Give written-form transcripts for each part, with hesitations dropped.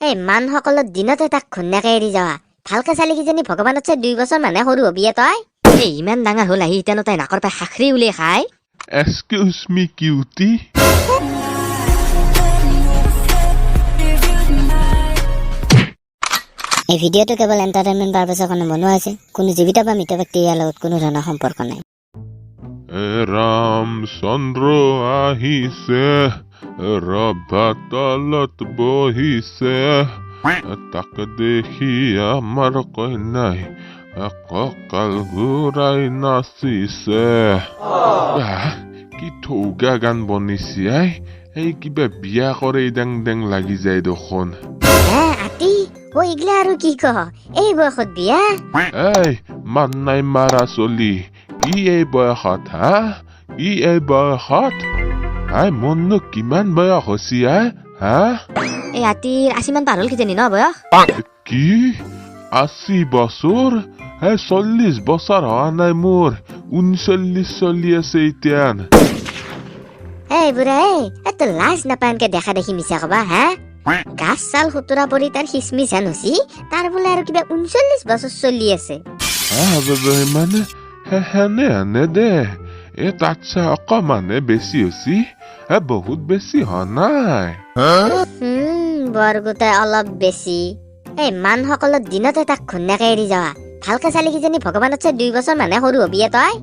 এই মানুহসকলৰ দিনতে তাক ঘূণাকে এৰি যাৱা ভালকে চালি কিজনী ভগৱানতছে 2 বছৰ মানে সৰু হবিয়ে তই এই ইমান ডাঙৰ হল আহি ইতানো তাই নাকৰ পাই খাখৰি উলিয়াই খায় Excuse me, cutie. এই ভিডিঅ'টো কেৱল এণ্টাৰটেইনমেণ্ট পাৰপাছৰ কাৰণে বনোৱা হৈছে কোনো জীৱিত বা মৃত ব্যক্তিৰ ইয়াৰ লগত কোনো ধৰণৰ সম্পৰ্ক নাই Ram Chandra ahise, Rabatalot bohise, tak dekhi amar koi nai, akal gurai nasise. Ki thoga gan bonisi ai, ei kiba biya kore dang dang lagi jai dokhon. আতি ও ইগলা আৰু কি কহ এই বয়সত বিয়া Ei, man nai mara soli. কি এই বয়সত হা কি এই বয়সত আই মননো কিমান বয়স হৈছে হা এই আতিৰ 80 মান পাৰ হ'ল কিজানি ন বয়স কি 80 বছৰ 40 বছৰ হোৱা নাই মোৰ 39 চলি আছে এতিয়া এই বুঢ়া এত লাজ নাপানকে দেখা দেখি মিছা কবা হা গাছ চাল খুতুৰা পৰি তাৰ খিচমিচ হেন হৈছি তাৰ বোলে আৰু কিবা 39 বছৰ চলি আছে মানে হেনে দে তাতছে অকমানে বেছি হৈছি বহুত বেছি হোৱা নাই বৰগুটাই অলপ বেছি এই মানুহসকলৰ দিনতে তাক ঘূণাকে এৰি যাৱা ভালকে চালি কিজনী ভগৱানতছে 2 বছৰ মানে সৰু হবিয়ে তই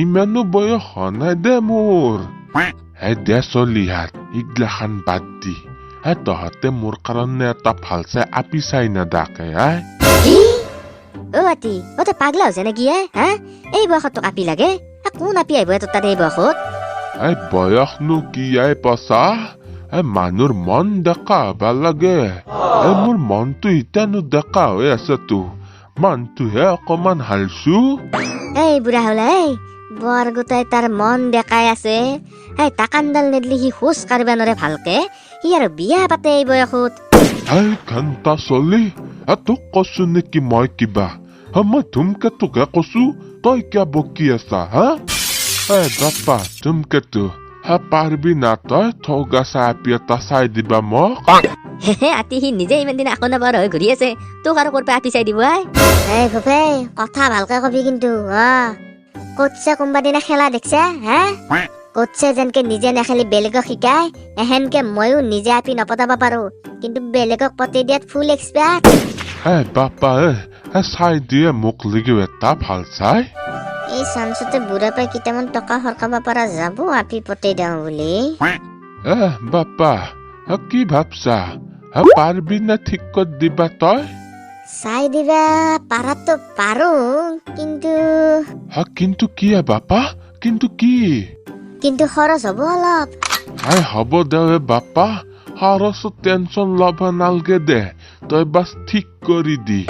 ইমানো বয়স হোৱা নাই দে মোৰ দে চলি হাত ইগলাখান বাদ দি তহঁতে মোৰ কাৰণে এটা ভাল চাই আপি চাই নাদাকে অ আতি অ তই পাগলা হৈছে নেকি হা এই বয়সত তোক আপি লাগে কোন আপি আহিব তোৰ তাত এই বয়সত বয়সনো কি পচা মানুহৰ মন ডেকা হবা লাগে মোৰ মনটো ইতানো ডেকা হৈ আছেতো মনটোহে অকমান হালছো এই বুঢ়া হলা বৰগুটাই তাৰ মন ডেকাই আছে টাকানডাল নেদলি সি খোজ কাঢ়িব নোৱাৰে ভালকে সি আৰু বিয়া পাতে এই বয়সত ঘণ্টা চলি তোক কৈছো নেকি মই কিবা মই ধুমকেতুকে কৈছো তই কিয় বকি আছা বাপা ধুমকেতু পাৰবি না তই থৌগা চাই আপি এটা চাই দিবা মোক আতি সি নিজে ইমান দিন আকৌ নাবাৰ হৈ ঘূৰি আছে তোক আৰু ক'ৰ পৰা আপি চাই দিব ফুফে কথা ভালকে কবি কিন্তু ক'তছে কোনবা দিনা খেলা দেখছা ক'তছে যেনকে নিজে নেখেলি বেলেগক শিকাই এহেনকে ময়ো নিজে আপি নপতাব পাৰো কিন্তু বেলেগক পতি দিয়াত ফুল এক্সপাৰ্ট বাপা চাই দিয়ে মোক লিগিও এটা ভাল চাই এই চান্সতে বুঢ়া পাই কেইটামান টকা সৰকাব পৰা যাব আপি পতি দিওঁ বুলি বাপা কি ভাবছা পাৰবি না ঠিক কৰি দিবা তই চাই দিবা পাৰাতো পাৰো কিন্তু কিন্তু কি বাপা কিন্তু কি কিন্তু খৰচ হ'ব অলপ হ'ব দে বাপা খৰচ টেনচন ল'ব নালগে দে তই বাছ ঠিক কৰি দি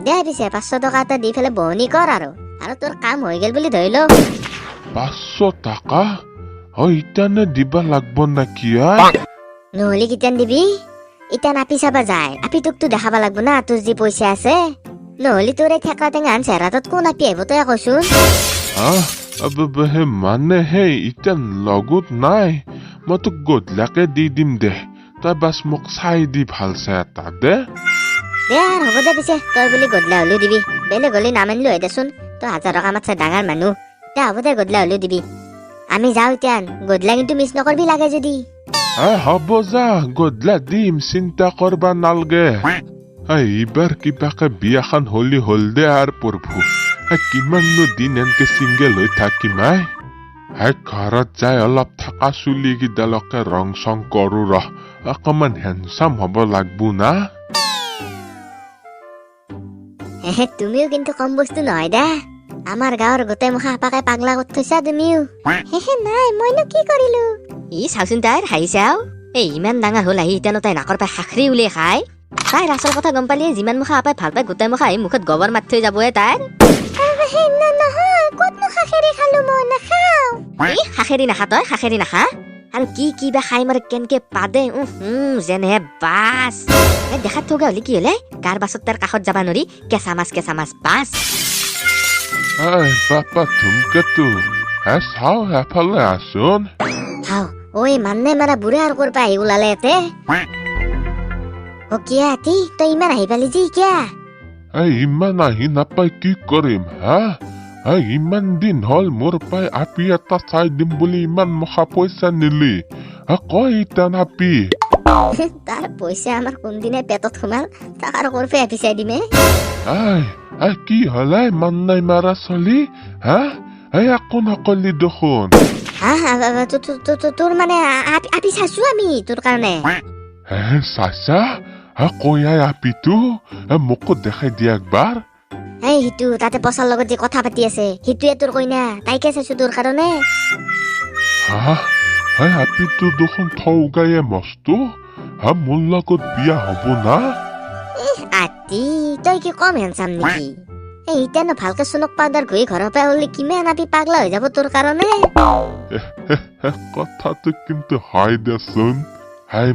দে পিছে 500 টকা এটা দি পেলাই বহনি কৰ আৰু তোৰ কাম হৈ গেল বুলি ধৰি ল 500 টকা ইটানে দিবা লাগব নাকি নহ'লে কিটান দিবি ইটান আপি চাবা যায় আপি তোকতো দেখাবা লাগব না তোৰ যি পইচা আছে নহ'লে তোৰ এই ঠেকা টেঙা আন চেহেৰাটোত কোন আপি আহিব তই কচোন মানে ইটান লগত নাই মই তোক গধূলাকে দি দিম দে তই বাছ মোক চাই দি ভাল চাই এটা দে আৰু হ'ব দে পিছে তই বুলি গধূলা হ'লেও দিবি বেলেগ হ'লে নামানিলো হয় দেচোন তই 1000 টকা মাতছে ডাঙৰ মানুহ দে হ'ব দে গধূলা হ'লেও দিবি আমি যাওঁ ইটান গধূলা কিন্তু মিছ নকৰবি লাগে যদি হ'ব যা গধূলা দিম চিন্তা কৰবা নালগে এইবাৰ কিবাকে বিয়াখন হলি হল দে আৰু প্ৰভু কিমাননো দিন এনেকে চিংগেল হৈ থাকিম ঘৰত যাই অলপ থাকা চুলি কেইডালকে ৰং চং কৰো অকমান হেণ্ডচাম হ'ব লাগব না তুমিও কিন্তু কম বস্তু নহয় দে আমাৰ গাঁৱৰ গোটেই মুখা আপাকে পাগলা কৰি থৈছা তুমিও নাই মইনো কি কৰিলো চাওচোন তাইৰ হাঁহি চাও ইমান ডাঙৰ হ'ল আহি ইতানো তাই নাকৰ পাই খাখৰি উলিয়াই খায় তাইৰ আচল কথা গম পালি যিমান মুখা আপাই ভাল পাই গোটেই মুখা আহি মুখত গোবৰ মাৰি থৈ যাবহে তাইৰ খাখেৰি নাখা তই খাখেৰি নাখা আৰু কি বা খাই মাৰে কেনকে পাদে যেনেহে বাছ দেখাত থৌগা হলি কি হলে গাৰ বাছত তাৰ কাষত যাবা নৰি কেঁচা মাছ বাছ বাপা ধুমকেতু চাও এফালে আছোন ঐ মানুহে মাৰা বুঢ়া আৰু ক'ৰ পৰা আহি ওলালে ইয়াতে কিয়া আতি তই ইমান আহি পালি যি কিয়া ইমান আহি নাপাই কি কৰিম হা ইমান দিন হ'ল মোৰ পাই আপি এটা চাই দিম বুলি ইমান মখা পইচা নিলি কয় ইটান আপি তাৰ পইচা আমাৰ কোনদিনে পেটত সোমাল তাক আৰু ক'ৰ পৰা পিছাই দিমে কি হলে মান নাই মাৰা চলি একো নকলি দেখোন তোৰ মানে আপি চাইছো আমি তোৰ কাৰণে চাইছা কয়াই আপিটো মোকো দেখাই দিয়া একবাৰ সিটো তাতে পচাৰ লগত যে কথা পাতি আছে সিটোৱে তোৰ কইনা তাইকে চাইছো তোৰ কাৰণে আপিটো দেখোন ঠৌগায়ে মস্তো মোৰ লগত বিয়া হব না আতি তই কি কম হেনচাম নেকি ইতানো ভালকে চুনক পাউডাৰ ঘঁহি ঘৰৰ পৰা হলে কিমান আপি পাগলা হৈ যাব তোৰ কাৰণে কথাটো কিন্তু হয় দেচোন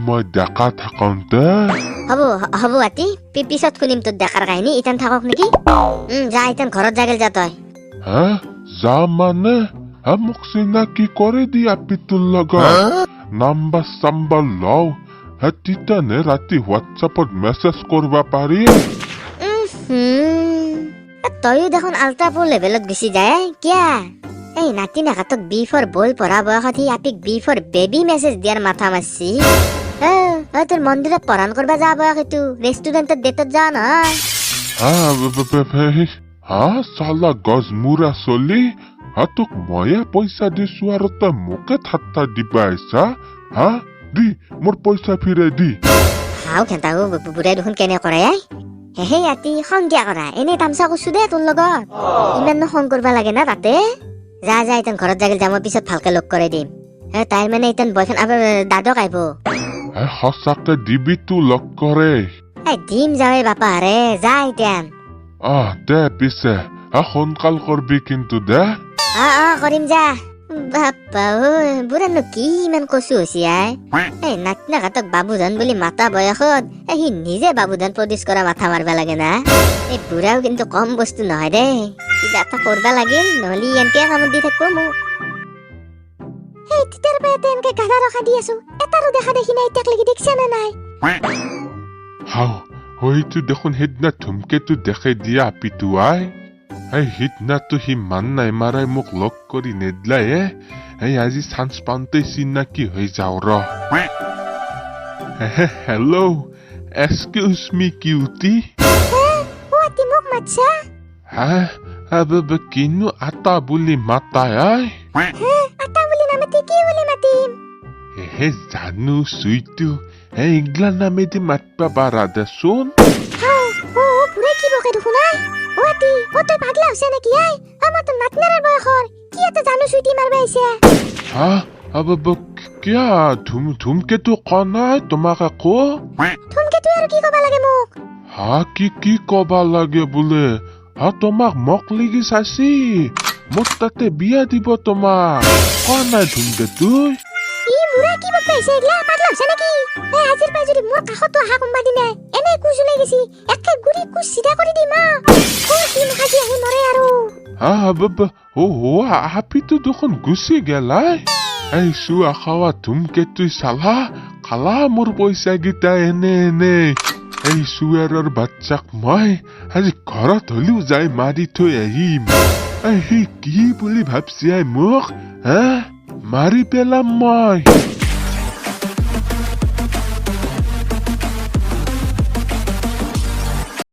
মই ডেকা থাকোঁতে হ'ব আতি পিছত শুনিম তোৰ ডেকাৰ কাহিনী ইতান থাকক নেকি যা ইতান ঘৰত যাগেল যা তই যা মানে মোক চিনাকি কৰি দি আপিটোৰ লগত নাম্বাৰ চাম্বাৰ লওঁ তিতানে ৰাতি হোৱাটছএপত মেছেজ কৰিব পাৰি তয়ো দেখোন আল্ট্ৰা প্ৰ লেভেলত গুচি যায় কিয়া নাতি নাকাতক বি ফৰ বল পঢ়া বয়সত সি আপিক বি ফৰ বেবী মেছেজ দিয়াৰ মাথা মাৰছি তোৰ মন্দিৰত পঢ়ান কৰিব যা বয়স এইটো ৰেষ্টুৰেণ্টত ডেটত যা নহয় চালা গজমুৰা চলি তোক ময়ে পইচা দিছো আৰু তই মোকে ঠাট্টা দিবা আহিছা দি মোৰ পইচা ফিৰাই দি খেন্তাও বুঢ়াই দেখোন কেনে কৰে হে আতি সংজ্ঞা কৰা এনেই তামচা কৈছো দে তোৰ লগত ইমাননো খং কৰিব লাগে না তাতে যা ইতান ঘৰত যাগিল যাম পিছত ভালকে লগ কৰাই দিম তাইৰ মানে ইতান বয়ফ্ৰেণ্ড দাদক আহিব সঁচাকে দিবি তো লগ কৰে দিম যাৱে বাপা ৰে যা ইতান দে পিছে সোনকাল কৰবি কিন্তু দে কৰিম যা বাপ্পা বুঢ়ানো কি ইমান কচু হৈছে নাতি নাকাতক বাবুধন বুলি মাতা বয়সত সি নিজে বাবুধন প্ৰডিউচ কৰা মাথা মাৰবা লাগে না এই বুঢ়াও কিন্তু কম বস্তু নহয় দে কিবা এটা কৰবা লাগিল নহলে এনেকে কামত দি থাকব মোক তেতিয়াৰ পৰা এনেকে গাধা ৰখা দি আছো এটাৰো দেখা দেখি নাই তাক লাগি দেখছা নে নাই হয়তো দেখোন সেইদিনা ধুমকেতো দেখাই দিয়া আপিটো সিদিনাতো সি মান নাই মাৰাই মোক লগ কৰি নেদলাই আজি চান্স পাওঁতে চিনাকি হৈ যাওঁ ৰ হেল্ল' এক্সকিউজ মি কিউটি কিনো আটা বুলি মাতাই জানো চুইটো ইগলা নামেদি মাতবা পাৰা দেচোন ধুমকেতো কোৱা নাই তোমাক আকৌ কি কবা লাগে বোলে তোমাক মোক লাগি চাচি মোক তাতে বিয়া দিব তোমাক কোৱা নাই ধুমকেতো হাপিটো দেখোন গুচি গেলাই চুৱা খাৱা ধুমকেতো চালা খালা মোৰ পইচা গীতা এনে এই চুৱেৰৰ বাচ্চাক মই আজি ঘৰত হলেও যাই মাৰি থৈ আহিম সি কি বুলি ভাবছি মোক মাৰি পেলাম মই